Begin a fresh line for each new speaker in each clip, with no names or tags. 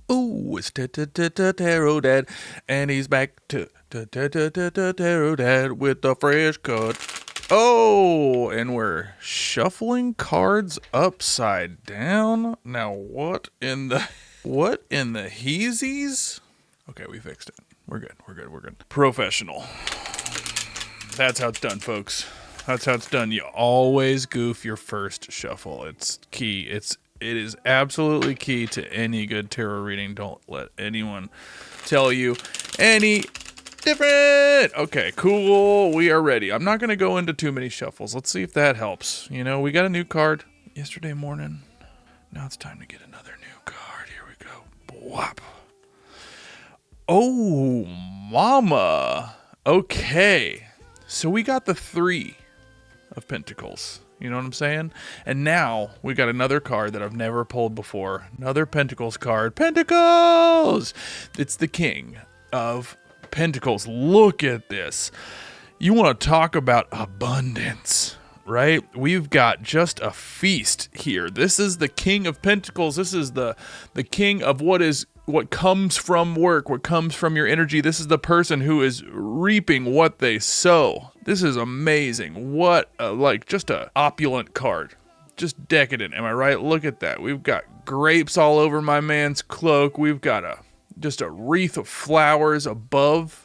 Ooh, it's Tarot Dad, and he's back to Tarot Dad with the fresh cut. Oh, and we're shuffling cards upside down. Now, what in the heezies? Okay, we fixed it. We're good. Professional. That's how it's done, folks. That's how it's done. You always goof your first shuffle. It's key. It is absolutely key to any good tarot reading. Don't let anyone tell you any different. Okay, cool. We are ready. I'm not going to go into too many shuffles. Let's see if that helps. You know, we got a new card yesterday morning. Now it's time to get another new card. Here we go. Bwop. Oh, mama. Okay. So we got the 3 of Pentacles. You know what I'm saying? And now we got another card that I've never pulled before. Another Pentacles card. Pentacles! It's the King of Pentacles. Look at this. You want to talk about abundance, right? We've got just a feast here. This is the King of Pentacles. This is the king of what comes from work, what comes from your energy. This is the person who is reaping what they sow. This is amazing. What just a opulent card. Just decadent, am I right? Look at that. We've got grapes all over my man's cloak. We've got just a wreath of flowers above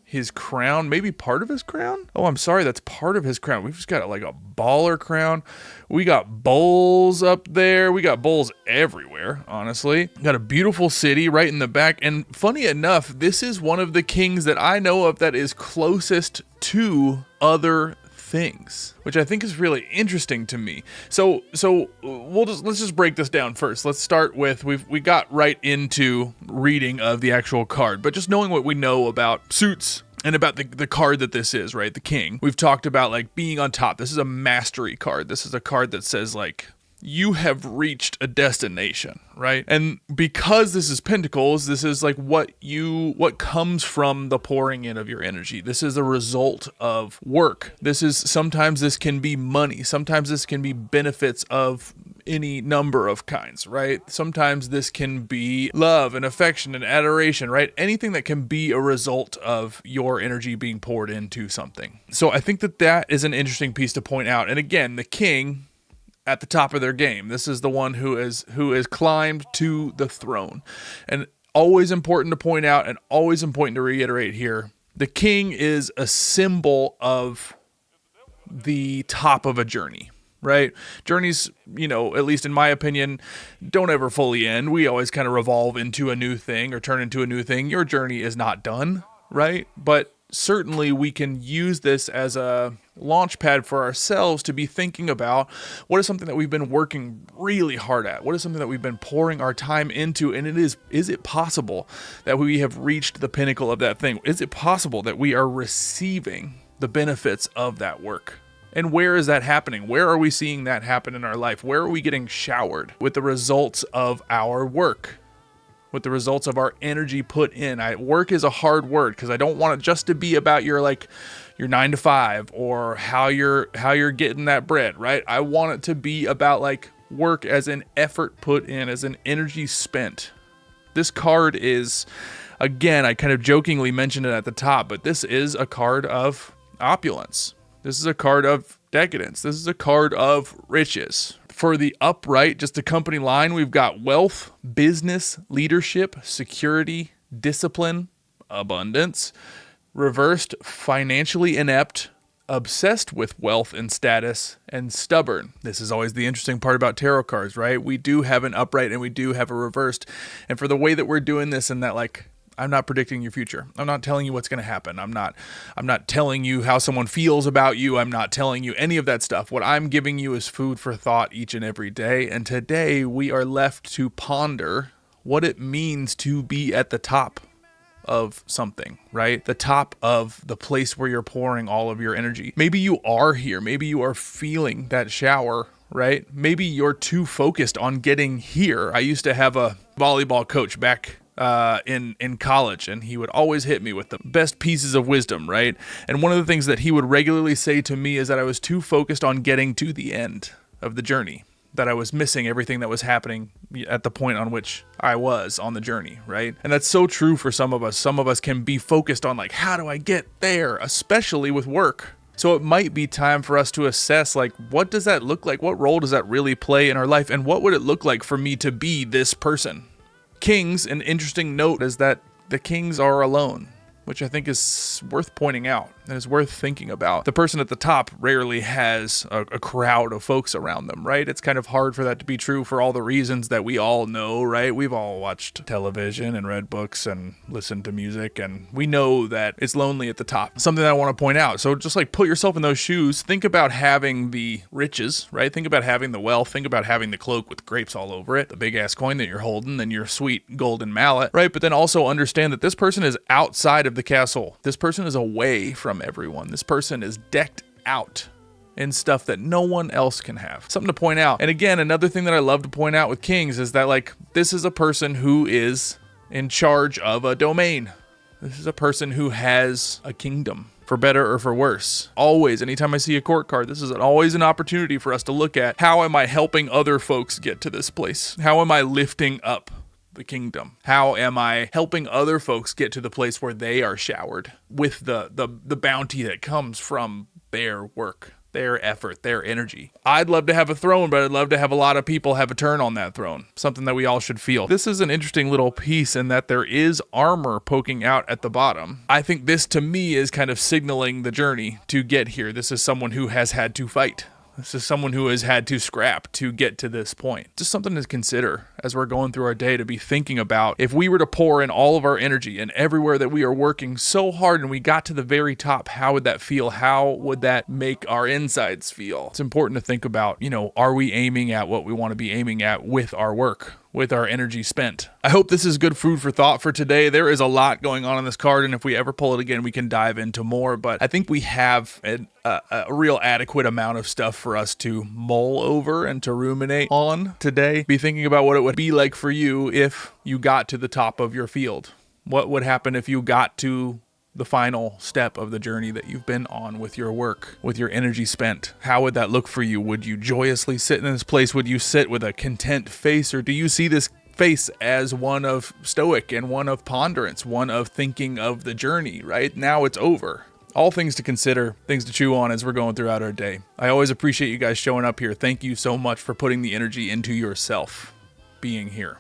his crown, maybe part of his crown. Oh, I'm sorry, that's part of his crown. We've just got like a baller crown. We got bowls up there. We got bowls everywhere, honestly. Got a beautiful city right in the back. And funny enough, this is one of the kings that I know of that is closest to other things, which I think is really interesting to me. So let's just break this down first. Let's start with we got right into reading of the actual card, but just knowing what we know about suits and about the card that this is, right? The king. We've talked about like being on top. This is a mastery card. This is a card that says like you have reached a destination, right? And because this is Pentacles, this is like what comes from the pouring in of your energy. This is a result of work. Sometimes this can be money. Sometimes this can be benefits of any number of kinds, right? Sometimes this can be love and affection and adoration, right? Anything that can be a result of your energy being poured into something. So I think that is an interesting piece to point out. And again, the king at the top of their game. This is the one who is climbed to the throne. And always important to point out and always important to reiterate here, the king is a symbol of the top of a journey, right? Journeys, at least in my opinion, don't ever fully end. We always kind of revolve into a new thing or turn into a new thing. Your journey is not done, right? But certainly we can use this as a launch pad for ourselves to be thinking about what is something that we've been working really hard at? What is something that we've been pouring our time into? And is it possible that we have reached the pinnacle of that thing? Is it possible that we are receiving the benefits of that work? And where is that happening? Where are we seeing that happen in our life? Where are we getting showered with the results of our work? With the results of our energy put in. Work is a hard word because I don't want it just to be about your 9 to 5 or how you're getting that bread, right? I want it to be about like work as an effort put in, as an energy spent. This card is, again, I kind of jokingly mentioned it at the top, but this is a card of opulence. This is a card of decadence. This is a card of riches. For the upright, just the company line, we've got wealth, business, leadership, security, discipline, abundance. Reversed, financially inept, obsessed with wealth and status, and stubborn. This is always the interesting part about tarot cards, right? We do have an upright and we do have a reversed. And for the way that we're doing this and that, like, I'm not predicting your future. I'm not telling you what's going to happen. I'm not telling you how someone feels about you. I'm not telling you any of that stuff. What I'm giving you is food for thought each and every day. And today we are left to ponder what it means to be at the top of something, right? The top of the place where you're pouring all of your energy. Maybe you are here. Maybe you are feeling that shower, right? Maybe you're too focused on getting here. I used to have a volleyball coach back in college, and he would always hit me with the best pieces of wisdom, right? And one of the things that he would regularly say to me is that I was too focused on getting to the end of the journey. that I was missing everything that was happening at the point on which I was on the journey, right? And that's so true for some of us. Some of us can be focused on like, how do I get there? Especially with work. So it might be time for us to assess, like, what does that look like? What role does that really play in our life? And what would it look like for me to be this person? Kings, an interesting note is that the kings are alone, which I think is worth pointing out and is worth thinking about. The person at the top rarely has a crowd of folks around them, right? It's kind of hard for that to be true for all the reasons that we all know, right? We've all watched television and read books and listened to music, and we know that it's lonely at the top. Something that I want to point out. So just like put yourself in those shoes. Think about having the riches, right? Think about having the wealth. Think about having the cloak with grapes all over it, the big ass coin that you're holding, and your sweet golden mallet, right? But then also understand that this person is outside of the castle. This person is away from everyone. This person is decked out in stuff that no one else can have. Something to point out. And again, another thing that I love to point out with kings is that, like, this is a person who is in charge of a domain. This is a person who has a kingdom, for better or for worse. Always, anytime I see a court card, this is always an opportunity for us to look at, how am I helping other folks get to this place? How am I lifting up the kingdom? How am I helping other folks get to the place where they are showered with the bounty that comes from their work, their effort, their energy? I'd love to have a throne, but I'd love to have a lot of people have a turn on that throne. Something that we all should feel. This is an interesting little piece in that there is armor poking out at the bottom. I think this to me is kind of signaling the journey to get here. This is someone who has had to fight. This is someone who has had to scrap to get to this point. Just something to consider as we're going through our day, to be thinking about, if we were to pour in all of our energy and everywhere that we are working so hard and we got to the very top, how would that feel? How would that make our insides feel? It's important to think about, are we aiming at what we want to be aiming at with our work, with our energy spent? I hope this is good food for thought for today. There is a lot going on in this card, and if we ever pull it again, we can dive into more, but I think we have a real adequate amount of stuff for us to mull over and to ruminate on today. Be thinking about what it would be like for you if you got to the top of your field. What would happen if you got to the final step of the journey that you've been on with your work, with your energy spent? How would that look for you? Would you joyously sit in this place? Would you sit with a content face, or do you see this face as one of stoic and one of ponderance, one of thinking of the journey, right? Now it's over. All things to consider, things to chew on as we're going throughout our day. I always appreciate you guys showing up here. Thank you so much for putting the energy into yourself, being here.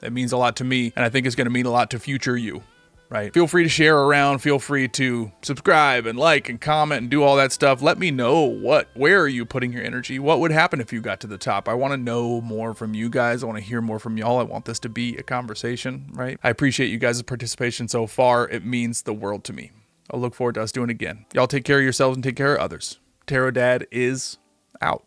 That means a lot to me, and I think it's going to mean a lot to future you. Right? Feel free to share around. Feel free to subscribe and like and comment and do all that stuff. Let me know where are you putting your energy? What would happen if you got to the top? I want to know more from you guys. I want to hear more from y'all. I want this to be a conversation, right? I appreciate you guys' participation so far. It means the world to me. I'll look forward to us doing it again. Y'all take care of yourselves and take care of others. Tarot Dad is out.